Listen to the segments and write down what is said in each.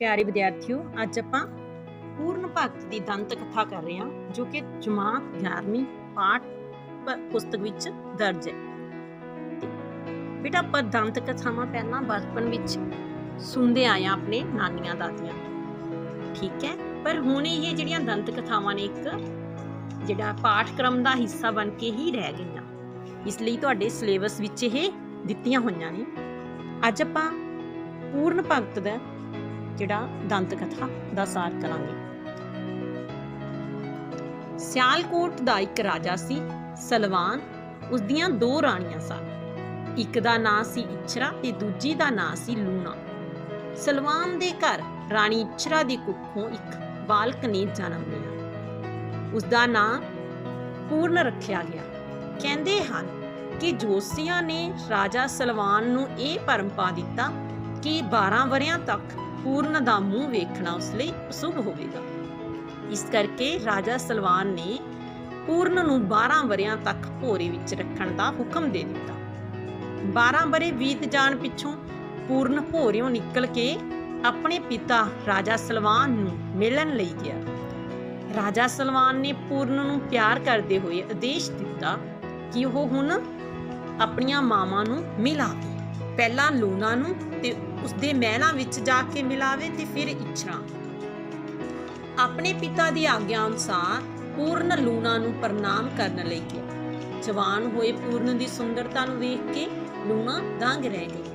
प्यारे विद्यार्थियों, अज आपां पूर्ण भगत की दंत कथा कर रहे हैं जो कि जमात 11वीं पाठ पुस्तक विच दर्ज है। बेटा आपां दंत कथावां पहलां बचपन विच सुनते आए हैं अपने नानियां दादियां, ठीक है। पर हुण ये जिहड़ियां दंत कथावां ने एक जिहड़ा पाठक्रम का हिस्सा बन के ही रह गईयां, इसलिए तुहाडे सिलेबस विच ये दित्तियां होईयां ने। अज आपां पूर्ण भगत दा जिहड़ा दंत कथा दा सार करांगे। सियालकोट दा एक राजा सी सलवान, उसदियां दो राणियां सन। एक दा नां सी इच्छरा ते दूजी दा नां सी लूना। सलवान दे घर राणी इच्छरा दी कुखों एक बालक ने जन्म लिया। उसदा नां पूर्ण रखिया गया। कहंदे हन कि जोसियां ने राजा सलवान नूं इह भरम पा दिता कि 12 वरियां तक पूर्ण दा मूँह वेखना उस लई अशुभ होवेगा। इस करके राजा सलवान ने पूर्ण नूं 12 वरियां तक भोरे विच रखण दा हुक्म दे दिता। 12 वरे बीत जाण पिछों पूर्ण भोरियों निकल के अपने पिता राजा सलवान नूं मिलण लई गया। राजा सलवान ने पूर्ण नूं प्यार करदे होए आदेश दिता कि ओह हुण अपणियां मावां नूं मिलावे। पहला लूना नूं ते उसदे महलां विच जाके मिलावे ते फिर इच्छरा। अपने पिता दी आग्या अनुसार पूर्ण लूना नूं प्रणाम करन लई गया। जवान होए पूर्ण दी सुंदरता नूं वेख के लूना दंग रह गई।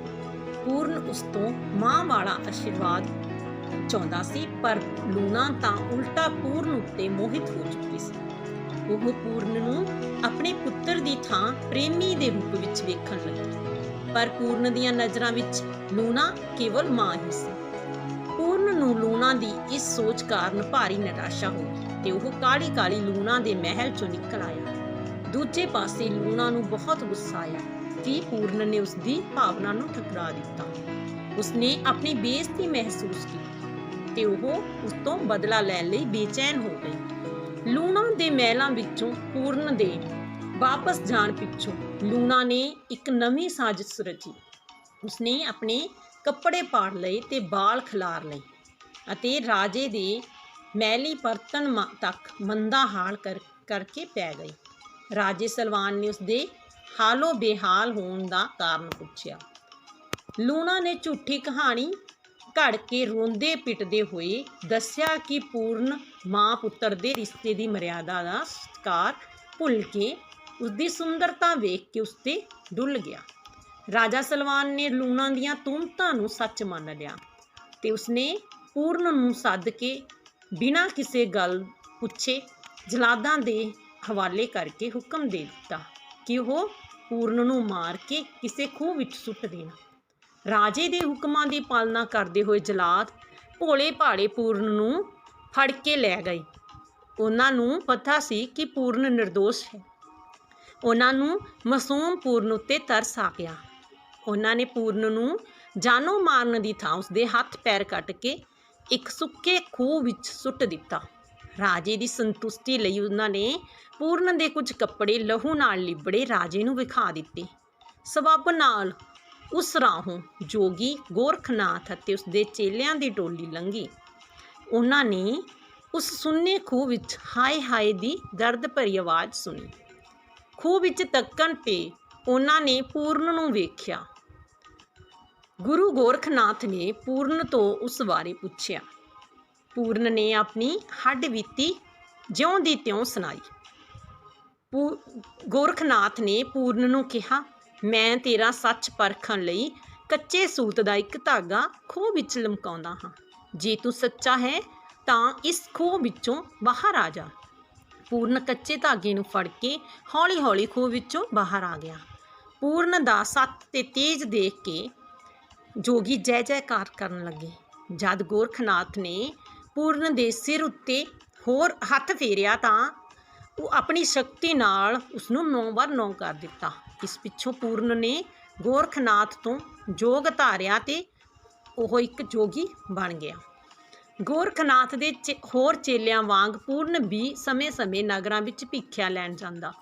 पूर्ण उस तों मां वाला आशीर्वाद चाहुंदा सी, पर लूना तां उल्टा पूर्ण उत्ते मोहित हो चुकी सी। ओह पूर्ण नूं अपने पुੱਤਰ दी थां प्रेमी दे रूप विच वेखण लगी, पर पूर्ण दियां नज़रां विच लूना केवल मां ही सी। पूर्ण नूं लूना दी इस सोच कारण भारी निराशा होई ते ओह काली काली लूना दे महल चों निकल आया। दूजे पासे लूना नूं बहुत गुस्सा आया कि पूर्ण ने उसदी भावना नूं ठुकरा दिता। उसने अपनी बेइज्जती महसूस की ते ओह उस तों बदला लैण लई बेचैन हो गई। लूना दे महलां विचों पूर्ण दे वापस जाण पिछों लूना ने एक नवीं साजिश रची। उसने अपने कपड़े पाड़ लए ते बाल खिलार लए अते राजे दे महली परतन तक मंदा हाल करके पै गई। राजे सलवान ने उसदे हालो बेहाल होण दा कारण पुछया। लूना ने झूठी कहानी घड़ के रोंदे पिटदे होए दस्या कि पूर्ण मां पुत्र दे रिश्ते दी मर्यादा दा सत्कार भुल के उसदी सुंदरता वेख के उसते डुल गया। राजा सलवान ने लूना दियां तुहमतां नूं सच मान लिया ते उसने पूर्ण नूं सद के बिना किसी गल पुछे जलादां दे हवाले करके हुक्म दे दिता कि वह पूर्ण नूं मार के किसी खूह विच सुੱਟ देना। राजे दे हुक्मां दी पालना करदे होए जलाद भोले भाले पूर्ण नूं फड़ के लै गए। उन्हां नूं पता सी कि पूर्ण निर्दोष है। उन्हां नूं मासूम पूर्ण उत्ते तरस आ गया। उन्हां ने पूर्ण नूं जानो मारन दी थां उसदे हत्थ पैर कट के एक सुक्के खूह विच सुੱਟ दिता। राजे दी संतुष्टि लई उन्हां ने पूर्ण दे कुछ कपड़े लहू नाल लिबड़े राजे नूं विखा दिते। सबब नाल उस राहों जोगी गोरखनाथ अते उसदे चेलियां दी टोली लंघी। उन्हां ने उस सुन्ने खूह विच हाय हाय दी दर्द भरी आवाज़ सुनी। खूह विच तक्कण ते उन्हां ने पूर्ण नूं वेख्या। गुरु गोरखनाथ ने पूर्ण तो उस बारे पुछया। पूर्ण ने अपनी हड्ड बीती ज्यों दी त्यों सुनाई। गोरखनाथ ने पूर्ण नूं कहा, मैं तेरा सच परखण लई कच्चे सूत दा एक धागा खूह विच लमकाउंदा हां। जे तू सच्चा है तां इस खूह विचों बाहर आ जा। पूर्ण कच्चे धागे नूं फड़ के हौली हौली खूह विचों बाहर आ गया। पूर्ण दा सत्त ते तेज देख के जोगी जय जयकार करन लगे। जद गोरखनाथ ने पूर्ण दे सिर उत्ते होर हत्थ फेरिया तां ਉਹ अपनी शक्ति नाल उसनूं 9x9 कर दिता। इस पिछों पूर्ण ने गोरखनाथ तो जोग धारिया ते ਉਹ एक जोगी बन गया। गोरखनाथ दे होर चेलियां वांग पूर्ण भी समय समय नगरां विच भिख्या लैण जांदा।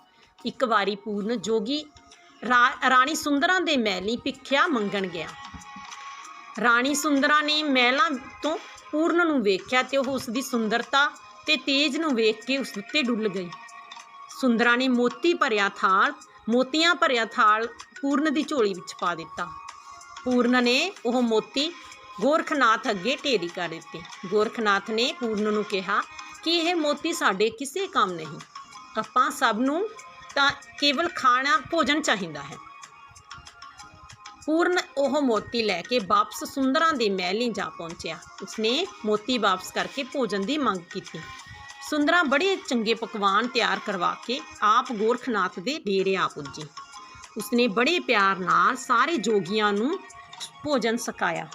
एक वारी पूर्ण जोगी राणी सुंदरां दे महलीं भिख्या मंगण गया। ਰਾਣੀ ਸੁੰਦਰਾ ਨੇ ਮਹਿਲਾਂ ਤੋਂ ਪੂਰਨ ਨੂੰ ਵੇਖਿਆ ਤੇ ਉਹ ਉਸ ਦੀ ਸੁੰਦਰਤਾ ਤੇ ਤੇਜ ਨੂੰ ਵੇਖ ਕੇ ਉਸ ਉੱਤੇ ਡੁੱਲ ਗਈ। ਸੁੰਦਰਾ ਨੇ ਮੋਤੀਆਂ ਭਰਿਆ ਥਾਲ ਪੂਰਨ ਦੀ ਝੋਲੀ ਵਿੱਚ ਪਾ ਦਿੱਤਾ। ਪੂਰਨ ਨੇ ਉਹ ਮੋਤੀ ਗੋਰਖਨਾਥ ਅੱਗੇ ਢੇਰੀ ਕਰ ਦਿੱਤੇ। ਗੋਰਖਨਾਥ ਨੇ ਪੂਰਨ ਨੂੰ ਕਿਹਾ ਕਿ ਇਹ ਮੋਤੀ ਸਾਡੇ ਕਿਸੇ ਕੰਮ ਨਹੀਂ, ਆਪਾਂ ਸਭ ਨੂੰ ਤਾਂ ਕੇਵਲ ਖਾਣਾ ਭੋਜਨ ਚਾਹੀਦਾ ਹੈ। ਪੂਰਨ ਉਹ ਮੋਤੀ ਲੈ ਕੇ ਵਾਪਸ ਸੁੰਦਰਾਂ ਦੇ ਮਹਿਲੀਂ ਜਾ ਪਹੁੰਚਿਆ। ਉਸਨੇ ਮੋਤੀ ਵਾਪਸ ਕਰਕੇ ਭੋਜਨ ਦੀ ਮੰਗ ਕੀਤੀ। ਸੁੰਦਰਾਂ ਬੜੇ ਚੰਗੇ ਪਕਵਾਨ ਤਿਆਰ ਕਰਵਾ ਕੇ ਆਪ ਗੋਰਖਨਾਥ ਦੇ ਡੇਰੇ ਆ ਪੁੱਜੀ। ਉਸਨੇ ਬੜੇ ਪਿਆਰ ਨਾਲ ਸਾਰੇ ਜੋਗੀਆਂ ਨੂੰ ਭੋਜਨ ਛਕਾਇਆ।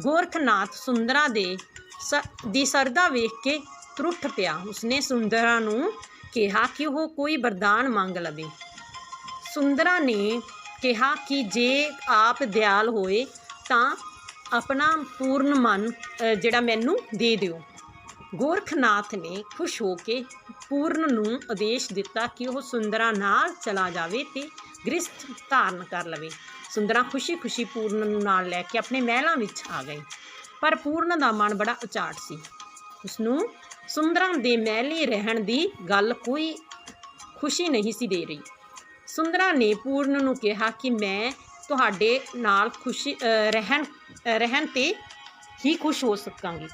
ਗੋਰਖਨਾਥ ਸੁੰਦਰਾਂ ਦੀ ਸਰਦਾ ਵੇਖ ਕੇ ਤਰੁੱਠ ਪਿਆ। ਉਸਨੇ ਸੁੰਦਰਾਂ ਨੂੰ ਕਿਹਾ ਕਿ ਉਹ ਕੋਈ ਵਰਦਾਨ ਮੰਗ ਲਵੇ। ਸੁੰਦਰਾਂ ਨੇ ਕਿਹਾ ਕਿ ਜੇ ਆਪ ਦਿਆਲ ਹੋਏ ਤਾਂ ਆਪਣਾ ਪੂਰਨ ਮਨ ਜਿਹੜਾ ਮੈਨੂੰ ਦੇ ਦਿਓ। ਗੋਰਖਨਾਥ ਨੇ ਖੁਸ਼ ਹੋ ਕੇ ਪੂਰਨ ਨੂੰ ਆਦੇਸ਼ ਦਿੱਤਾ ਕਿ ਉਹ ਸੁੰਦਰਾਂ ਨਾਲ ਚਲਾ ਜਾਵੇ ਤੇ ਗ੍ਰਸਥ ਧਾਰਨ ਕਰ ਲਵੇ। ਸੁੰਦਰਾਂ ਖੁਸ਼ੀ ਪੂਰਨ ਨੂੰ ਨਾਲ ਲੈ ਕੇ ਆਪਣੇ ਮਹਿਲਾਂ ਵਿੱਚ ਆ ਗਈ, ਪਰ ਪੂਰਨ ਦਾ ਮਨ ਬੜਾ ਉਚਾਟ ਸੀ। ਉਸਨੂੰ ਸੁੰਦਰਾਂ ਦੇ ਮਹਿਲੀਂ ਰਹਿਣ ਦੀ ਗੱਲ ਕੋਈ ਖੁਸ਼ੀ ਨਹੀਂ ਸੀ ਦੇ ਰਹੀ। ਸੁੰਦਰਾਂ ਨੇ ਪੂਰਨ ਨੂੰ ਕਿਹਾ ਕਿ ਮੈਂ ਤੁਹਾਡੇ ਨਾਲ ਰਹਿਣ ਤੇ ਹੀ ਖੁਸ਼ ਹੋ ਸਕਾਂਗੀ।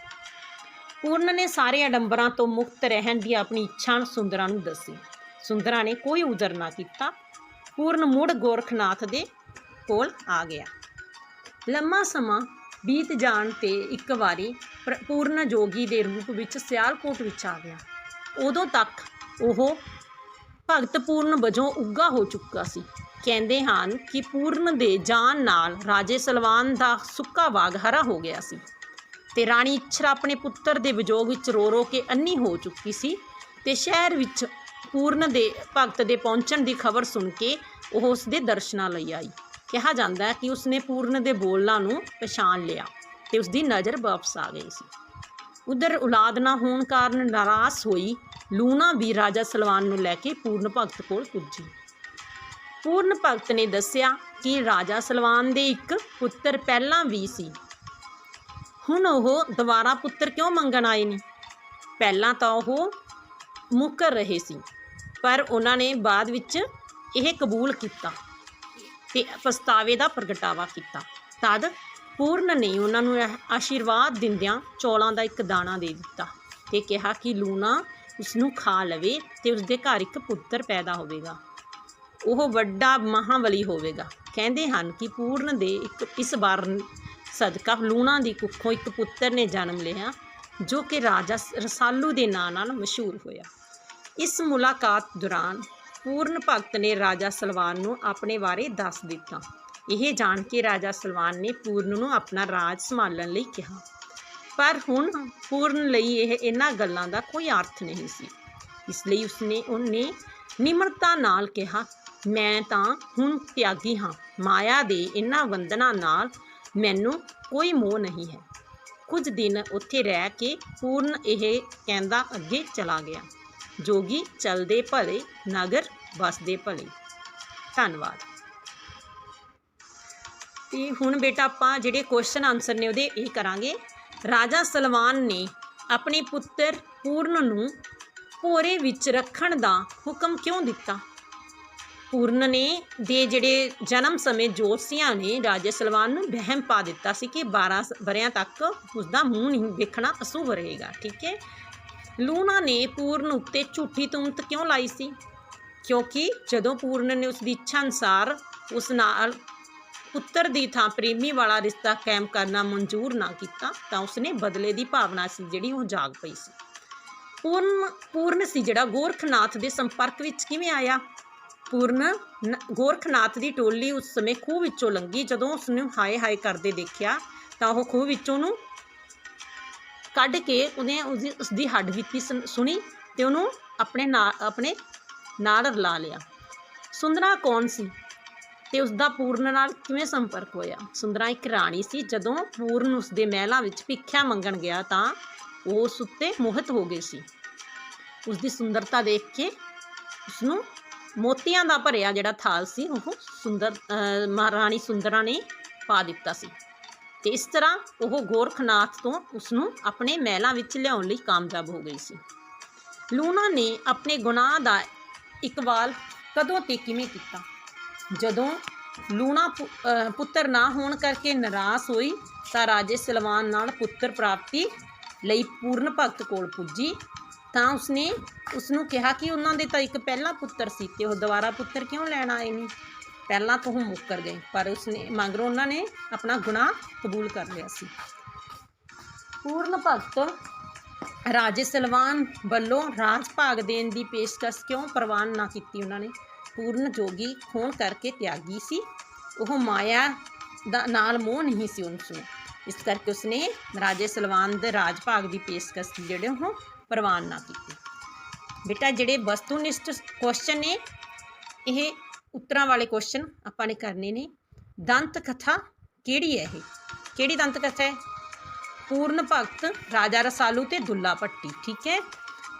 ਪੂਰਨ ਨੇ ਸਾਰੇ ਆਡੰਬਰਾਂ ਤੋਂ ਮੁਕਤ ਰਹਿਣ ਦੀ ਆਪਣੀ ਇੱਛਾ ਸੁੰਦਰਾਂ ਨੂੰ ਦੱਸੀ। ਸੁੰਦਰਾਂ ਨੇ ਕੋਈ ਉਜ਼ਰ ਨਾ ਕੀਤਾ। ਪੂਰਨ ਮੁੜ ਗੋਰਖਨਾਥ ਦੇ ਕੋਲ ਆ ਗਿਆ। ਲੰਮਾ ਸਮਾਂ ਬੀਤ ਜਾਣ ਤੇ ਇੱਕ ਵਾਰੀ ਪੂਰਨ ਜੋਗੀ ਦੇ ਰੂਪ ਵਿੱਚ ਸਿਆਲਕੋਟ ਵਿੱਚ ਆ ਗਿਆ। ਉਦੋਂ ਤੱਕ ਉਹ ਭਗਤ ਪੂਰਨ ਵਜੋਂ ਉੱਘਾ ਹੋ ਚੁੱਕਾ ਸੀ। ਕਹਿੰਦੇ ਹਨ ਕਿ ਪੂਰਨ ਦੇ ਜਾਣ ਨਾਲ ਰਾਜੇ ਸਲਵਾਨ ਦਾ ਸੁੱਕਾ ਬਾਗ ਹਰਾ ਹੋ ਗਿਆ ਸੀ ਤੇ ਰਾਣੀ ਇੱਛਰਾ ਆਪਣੇ ਪੁੱਤਰ ਦੇ ਵਿਜੋਗ ਵਿੱਚ ਰੋ ਕੇ ਅੰਨੀ ਹੋ ਚੁੱਕੀ ਸੀ ਤੇ ਸ਼ਹਿਰ ਵਿੱਚ ਪੂਰਨ ਦੇ ਭਗਤ ਦੇ ਪਹੁੰਚਣ ਦੀ ਖਬਰ ਸੁਣ ਕੇ ਉਹ ਉਸ ਦੇ ਦਰਸ਼ਨਾਂ ਲਈ ਆਈ। ਕਿਹਾ ਜਾਂਦਾ ਹੈ ਕਿ ਉਸਨੇ ਪੂਰਨ ਦੇ ਬੋਲਾਂ ਨੂੰ ਪਛਾਣ ਲਿਆ ਤੇ ਉਸਦੀ ਨਜ਼ਰ ਵਾਪਸ ਆ ਗਈ ਸੀ। ਉਧਰ ਔਲਾਦ ਨਾ ਹੋਣ ਕਾਰਨ ਨਾਰਾਜ਼ ਹੋਈ ਲੂਣਾ ਵੀ ਰਾਜਾ ਸਲਵਾਨ ਨੂੰ ਲੈ ਕੇ ਪੂਰਨ ਭਗਤ ਕੋਲ ਪੁੱਜੀ। ਪੂਰਨ ਭਗਤ ਨੇ ਦੱਸਿਆ ਕਿ ਰਾਜਾ ਸਲਵਾਨ ਦੇ ਇੱਕ ਪੁੱਤਰ ਪਹਿਲਾਂ ਵੀ ਸੀ, ਹੁਣ ਉਹ ਦੁਬਾਰਾ ਪੁੱਤਰ ਕਿਉਂ ਮੰਗਣ ਆਏ ਨੇ। ਪਹਿਲਾਂ ਤਾਂ ਉਹ ਮੁੱਕਰ ਰਹੇ ਸੀ, ਪਰ ਉਹਨਾਂ ਨੇ ਬਾਅਦ ਵਿੱਚ ਇਹ ਕਬੂਲ ਕੀਤਾ ਤੇ ਪਛਤਾਵੇ ਦਾ ਪ੍ਰਗਟਾਵਾ ਕੀਤਾ। ਤਦ ਪੂਰਨ ਨੇ ਉਹਨਾਂ ਨੂੰ ਆਸ਼ੀਰਵਾਦ ਦਿੰਦਿਆਂ ਚੌਲਾਂ ਦਾ ਇੱਕ ਦਾਣਾ ਦੇ ਦਿੱਤਾ ਤੇ ਕਿਹਾ ਕਿ ਲੂਣਾ ਉਸਨੂੰ ਖਾ ਲਵੇ ਤੇ ਉਸਦੇ ਘਰ ਇੱਕ ਪੁੱਤਰ ਪੈਦਾ ਹੋਵੇਗਾ, ਉਹ ਵੱਡਾ ਮਹਾਬਲੀ ਹੋਵੇਗਾ। ਕਹਿੰਦੇ ਹਨ ਕਿ ਪੂਰਨ ਦੇ ਇਸ ਵਾਰ ਸਦਕਾ ਲੂਣਾ ਦੀ ਕੁੱਖੋਂ ਇੱਕ ਪੁੱਤਰ ਨੇ ਜਨਮ ਲਿਆ ਜੋ ਕਿ ਰਾਜਾ ਰਸਾਲੂ ਦੇ ਨਾਂ ਨਾਲ ਮਸ਼ਹੂਰ ਹੋਇਆ। ਇਸ ਮੁਲਾਕਾਤ ਦੌਰਾਨ ਪੂਰਨ ਭਗਤ ਨੇ ਰਾਜਾ ਸਲਵਾਨ ਨੂੰ ਆਪਣੇ ਬਾਰੇ ਦੱਸ ਦਿੱਤਾ। ਇਹ ਜਾਣ ਕੇ ਰਾਜਾ ਸਲਵਾਨ ਨੇ ਪੂਰਨ ਨੂੰ ਆਪਣਾ ਰਾਜ ਸੰਭਾਲਣ ਲਈ ਕਿਹਾ, ਪਰ ਹੁਣ ਪੂਰਨ ਲਈ ਇਹਨਾਂ ਗੱਲਾਂ ਦਾ ਕੋਈ ਅਰਥ ਨਹੀਂ ਸੀ। ਇਸ ਲਈ ਉਹਨੇ ਨਿਮਰਤਾ ਨਾਲ ਕਿਹਾ, ਮੈਂ ਤਾਂ ਹੁਣ ਤਿਆਗੀ ਹਾਂ, ਮਾਇਆ ਦੇ ਇਹਨਾਂ ਬੰਧਨਾਂ ਨਾਲ ਮੈਨੂੰ ਕੋਈ ਮੋਹ ਨਹੀਂ ਹੈ। ਕੁਝ ਦਿਨ ਉੱਥੇ ਰਹਿ ਕੇ ਪੂਰਨ ਇਹ ਕਹਿੰਦਾ ਅੱਗੇ ਚਲਾ ਗਿਆ, ਜੋਗੀ ਚਲਦੇ ਭਲੇ, ਨਗਰ ਵਸਦੇ ਭਲੇ। ਧੰਨਵਾਦ। ਤੇ ਹੁਣ ਬੇਟਾ ਆਪਾਂ ਜਿਹੜੇ ਕੁਐਸਚਨ ਆਨਸਰ ਨੇ ਉਹਦੇ ਇਹ ਕਰਾਂਗੇ। ਰਾਜਾ ਸਲਵਾਨ ਨੇ ਆਪਣੇ ਪੁੱਤਰ ਪੂਰਨ ਨੂੰ ਭੋਰੇ ਵਿੱਚ ਰੱਖਣ ਦਾ ਹੁਕਮ ਕਿਉਂ ਦਿੱਤਾ। ਪੂਰਨ ਦੇ ਜਿਹੜੇ ਜਨਮ ਸਮੇਂ ਜੋਤਸ਼ੀਆਂ ਨੇ ਰਾਜੇ ਸਲਵਾਨ ਨੂੰ ਵਹਿਮ ਪਾ ਦਿੱਤਾ ਸੀ ਕਿ 12 ਵਰ੍ਹਿਆਂ ਤੱਕ ਉਸਦਾ ਮੂੰਹ ਨਹੀਂ ਵੇਖਣਾ ਅਸ਼ੁਭ ਰਹੇਗਾ। ਠੀਕ ਹੈ। ਲੂਣਾ ਨੇ ਪੂਰਨ ਉੱਤੇ ਝੂਠੀ ਤੁਹਮਤ ਕਿਉਂ ਲਾਈ ਸੀ, ਕਿਉਂਕਿ ਜਦੋਂ ਪੂਰਨ ਨੇ ਉਸਦੀ ਇੱਛਾ ਅਨੁਸਾਰ ਉਸ ਨਾਲ ਪੁੱਤਰ ਦੀ ਥਾਂ ਪ੍ਰੇਮੀ ਵਾਲਾ ਰਿਸ਼ਤਾ ਕਾਇਮ ਕਰਨਾ ਮਨਜ਼ੂਰ ਨਾ ਕੀਤਾ ਤਾਂ ਉਸਨੇ ਬਦਲੇ ਦੀ ਭਾਵਨਾ ਸੀ ਜਿਹੜੀ ਉਹ ਜਾਗ ਪਈ ਸੀ। ਪੂਰਨ ਸੀ ਜਿਹੜਾ ਗੋਰਖਨਾਥ ਦੇ ਸੰਪਰਕ ਵਿੱਚ ਕਿਵੇਂ ਆਇਆ। ਪੂਰਨ ਗੋਰਖਨਾਥ ਦੀ ਟੋਲੀ ਉਸ ਸਮੇਂ ਖੂਹ ਵਿੱਚੋਂ ਲੰਘੀ। ਜਦੋਂ ਉਸਨੂੰ ਹਾਏ ਹਾਏ ਕਰਦੇ ਦੇਖਿਆ ਤਾਂ ਉਹ ਖੂਹ ਵਿੱਚੋਂ ਉਹਨੂੰ ਕੱਢ ਕੇ ਉਹਨੇ ਉਸਦੀ ਹੱਡਬੀਤੀ ਸੁਣੀ ਤੇ ਉਹਨੂੰ ਆਪਣੇ ਨਾਲ ਰਲਾ ਲਿਆ। ਸੁੰਦਰਾ ਕੌਣ ਸੀ ਤੇ ਉਸਦਾ ਪੂਰਨ ਨਾਲ ਕਿਵੇਂ ਸੰਪਰਕ ਹੋਇਆ। ਸੁੰਦਰਾ ਇੱਕ ਰਾਣੀ ਸੀ। ਜਦੋਂ ਪੂਰਨ ਉਸਦੇ ਮਹਿਲਾਂ ਵਿੱਚ ਭਿੱਖਿਆ ਮੰਗਣ ਗਿਆ ਤਾਂ ਉਹ ਉਸ ਉੱਤੇ ਮੋਹਿਤ ਹੋ ਗਏ ਸੀ। ਉਸਦੀ ਸੁੰਦਰਤਾ ਦੇਖ ਕੇ ਉਸਨੂੰ ਮੋਤੀਆਂ ਦਾ ਭਰਿਆ ਜਿਹੜਾ ਥਾਲ ਸੀ ਉਹ ਮਹਾਰਾਣੀ ਸੁੰਦਰਾ ਨੇ ਪਾ ਦਿੱਤਾ ਸੀ। ਤੇ ਇਸ ਤਰ੍ਹਾਂ ਉਹ ਗੋਰਖਨਾਥ ਤੋਂ ਉਸਨੂੰ ਆਪਣੇ ਮਹਿਲਾਂ ਵਿੱਚ ਲਿਆਉਣ ਲਈ ਕਾਮਯਾਬ ਹੋ ਗਈ ਸੀ। ਲੂਣਾ ਨੇ ਆਪਣੇ ਗੁਨਾਹ ਦਾ ਇਕਬਾਲ ਕਦੋਂ ਤੇ ਕਿਵੇਂ ਕੀਤਾ? ਜਦੋਂ ਲੂਣਾ ਪੁੱਤਰ ਨਾ ਹੋਣ ਕਰਕੇ ਨਿਰਾਸ਼ ਹੋਈ ਤਾਂ ਰਾਜੇ ਸਲਵਾਨ ਨਾਲ ਪੁੱਤਰ ਪ੍ਰਾਪਤੀ ਲਈ ਪੂਰਨ ਭਗਤ ਕੋਲ ਪੁੱਜੀ ਤਾਂ ਉਸਨੇ ਉਸਨੂੰ ਕਿਹਾ ਕਿ ਉਹਨਾਂ ਦੇ ਤਾਂ ਇੱਕ ਪਹਿਲਾ ਪੁੱਤਰ ਸੀ ਤੇ ਉਹ ਦੁਬਾਰਾ ਪੁੱਤਰ ਕਿਉਂ ਲੈਣ ਆਏ ਨਹੀਂ, ਪਹਿਲਾਂ ਤਾਂ ਉਹ ਮੁੱਕਰ ਗਏ, ਪਰ ਉਸਨੇ ਮਗਰੋਂ ਉਹਨਾਂ ਨੇ ਆਪਣਾ ਗੁਨਾਹ ਕਬੂਲ ਕਰ ਲਿਆ ਸੀ। ਪੂਰਨ ਭਗਤ ਰਾਜੇ ਸਲਵਾਨ ਵੱਲੋਂ ਰਾਜ ਭਾਗ ਦੇਣ ਦੀ ਪੇਸ਼ਕਸ਼ ਕਿਉਂ ਪ੍ਰਵਾਨ ਨਾ ਕੀਤੀ? ਉਹਨਾਂ ਨੇ ਪੂਰਨ ਜੋਗੀ ਹੋਣ ਕਰਕੇ ਤਿਆਗੀ ਸੀ, ਉਹ ਮਾਇਆ ਦਾ ਨਾਲ ਮੋਹ ਨਹੀਂ ਸੀ ਉਸਨੂੰ, ਇਸ ਕਰਕੇ ਉਸਨੇ ਰਾਜੇ ਸਲਵਾਨ ਦੇ ਰਾਜ ਭਾਗ ਦੀ ਪੇਸ਼ਕਸ਼ ਜਿਹੜੇ ਉਹ ਪ੍ਰਵਾਨ ਨਾ ਕੀਤੀ। ਬੇਟਾ ਜਿਹੜੇ ਵਸਤੂਨਿਸ਼ਟ ਕੁਐਸਚਨ ਨੇ ਇਹ ਉੱਤਰਾਂ ਵਾਲੇ ਕੁਐਸਚਨ ਆਪਾਂ ਨੇ ਕਰਨੇ ਨੇ। ਦੰਤ ਕਥਾ ਕਿਹੜੀ ਹੈ? ਇਹ ਕਿਹੜੀ ਦੰਤ ਕਥਾ ਹੈ? ਪੂਰਨ ਭਗਤ, ਰਾਜਾ ਰਸਾਲੂ ਤੇ ਦੁੱਲਾ ਭੱਟੀ। ਠੀਕ ਹੈ,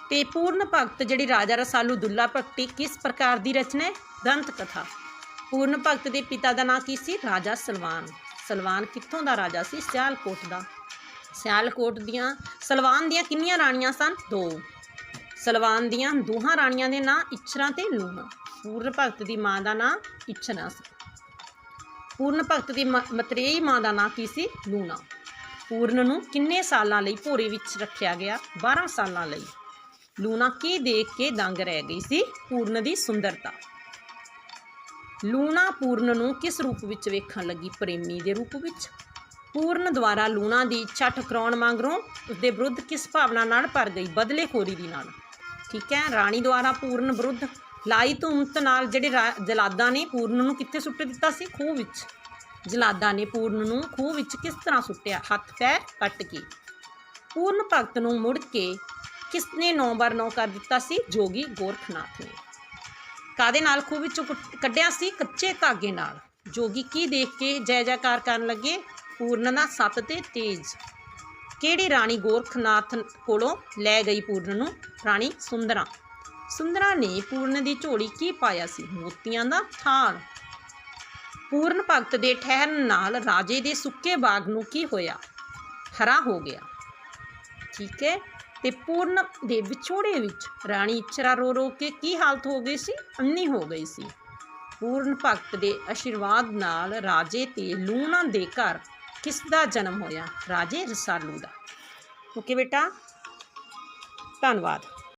ਤੇ ਪੂਰਨ ਭਗਤ ਜਿਹੜੀ ਰਾਜਾ ਰਸਾਲੂ ਦੁੱਲਾ ਭੱਟੀ ਕਿਸ ਪ੍ਰਕਾਰ ਦੀ ਰਚਨਾ ਹੈ? ਦੰਤ ਕਥਾ। ਪੂਰਨ ਭਗਤ ਦੇ ਪਿਤਾ ਦਾ ਨਾਂ ਕੀ ਸੀ? ਰਾਜਾ ਸਲਵਾਨ। ਸਲਵਾਨ ਕਿੱਥੋਂ ਦਾ ਰਾਜਾ ਸੀ? ਸਿਆਲਕੋਟ ਦਾ। ਸਿਆਲਕੋਟ ਦੀਆਂ ਸਲਵਾਨ ਦੀਆਂ ਕਿੰਨੀਆਂ ਰਾਣੀਆਂ ਸਨ? 2। ਸਲਵਾਨ ਦੀਆਂ ਦੋਹਾਂ ਰਾਣੀਆਂ ਦੇ ਨਾਂ ਇੱਛਰਾਂ ਤੇ ਲੂਣਾ। ਪੂਰਨ ਭਗਤ ਦੀ ਮਾਂ ਦਾ ਨਾਂ ਇੱਛਰਾਂ ਸੀ। ਪੂਰਨ ਭਗਤ ਦੀ ਮਤਰੇਈ ਮਾਂ ਦਾ ਨਾਂ ਕੀ ਸੀ? ਲੂਣਾ। ਪੂਰਨ ਨੂੰ ਕਿੰਨੇ ਸਾਲਾਂ ਲਈ ਭੋਰੇ ਵਿੱਚ ਰੱਖਿਆ ਗਿਆ? 12 ਸਾਲਾਂ ਲਈ। ਲੂਣਾ ਕੀ ਦੇਖ ਕੇ ਦੰਗ ਰਹਿ ਗਈ ਸੀ? ਪੂਰਨ ਦੀ ਸੁੰਦਰਤਾ। ਲੂਣਾ ਪੂਰਨ ਨੂੰ ਕਿਸ ਰੂਪ ਵਿੱਚ ਵੇਖਣ ਲੱਗੀ? ਪ੍ਰੇਮੀ ਦੇ ਰੂਪ ਵਿੱਚ। ਪੂਰਨ ਦੁਆਰਾ ਲੂਣਾ ਦੀ ਇੱਛਾ ਠੁਕਰਾਉਣ ਮਗਰੋਂ ਉਸਦੇ ਵਿਰੁੱਧ ਕਿਸ ਭਾਵਨਾ ਨਾਲ ਭਰ ਗਈ? ਬਦਲੇਖੋਰੀ ਦੀ ਨਾਲ। ਠੀਕ ਹੈ, ਰਾਣੀ ਦੁਆਰਾ ਪੂਰਨ ਵਿਰੁੱਧ ਲਾਈ ਧੂਮਤ ਨਾਲ ਜਿਹੜੇ ਜਲਾਦਾਂ ਨੇ ਪੂਰਨ ਨੂੰ ਕਿੱਥੇ ਸੁੱਟ ਦਿੱਤਾ ਸੀ? ਖੂਹ ਵਿੱਚ। ਜਲਾਦਾਂ ਨੇ ਪੂਰਨ ਨੂੰ ਖੂਹ ਵਿੱਚ ਕਿਸ ਤਰ੍ਹਾਂ ਸੁੱਟਿਆ? ਹੱਥ ਪੈਰ ਕੱਟ ਕੇ। ਪੂਰਨ ਭਗਤ ਨੂੰ ਮੁੜ ਕੇ ਕਿਸ ਨੇ 9/9 ਕਰ ਦਿੱਤਾ ਸੀ? ਜੋਗੀ ਗੋਰਖਨਾਥ ਨੇ। ਕਾਹਦੇ ਨਾਲ ਖੂਹ ਵਿੱਚੋਂ ਕੱਢਿਆ ਸੀ? ਕੱਚੇ ਧਾਗੇ ਨਾਲ। ਜੋਗੀ ਕੀ ਦੇਖ ਕੇ ਜੈ ਜੈਕਾਰ ਕਰਨ ਲੱਗੇ? ਪੂਰਨ ਦਾ ਸੱਤ ਤੇ ਤੇਜ। ਕਿਹੜੀ ਰਾਣੀ ਗੋਰਖਨਾਥ ਕੋਲੋਂ ਲੈ ਗਈ ਪੂਰਨ ਨੂੰ? ਰਾਣੀ ਸੁੰਦਰਾਂ। ਸੁੰਦਰਾਂ ਨੇ ਪੂਰਨ ਦੀ ਝੋਲੀ ਕੀ ਪਾਇਆ ਸੀ? ਮੋਤੀਆਂ ਦਾ ਥਾਲ। ਪੂਰਨ ਭਗਤ ਦੇ ਠਹਿਰਨ ਨਾਲ ਰਾਜੇ ਦੇ ਸੁੱਕੇ ਬਾਗ ਨੂੰ ਕੀ ਹੋਇਆ? ਹਰਾ ਹੋ ਗਿਆ। ਠੀਕ ਹੈ, ਤੇ ਪੂਰਨ ਦੇ ਵਿਛੋੜੇ ਵਿੱਚ ਰਾਣੀ ਇੱਛਰਾ ਰੋ ਰੋ ਕੇ ਕੀ ਹਾਲਤ ਹੋ ਗਈ ਸੀ? ਅੰਨੀ ਹੋ ਗਈ ਸੀ। ਪੂਰਨ ਭਗਤ ਦੇ ਆਸ਼ੀਰਵਾਦ ਨਾਲ ਰਾਜੇ ਤੇ ਲੂਣਾ ਦੇ ਘਰ ਕਿਸ ਦਾ ਜਨਮ ਹੋਇਆ? ਰਾਜੇ ਰਸਾਲੂ ਦਾ। ਓਕੇ ਬੇਟਾ, ਧੰਨਵਾਦ।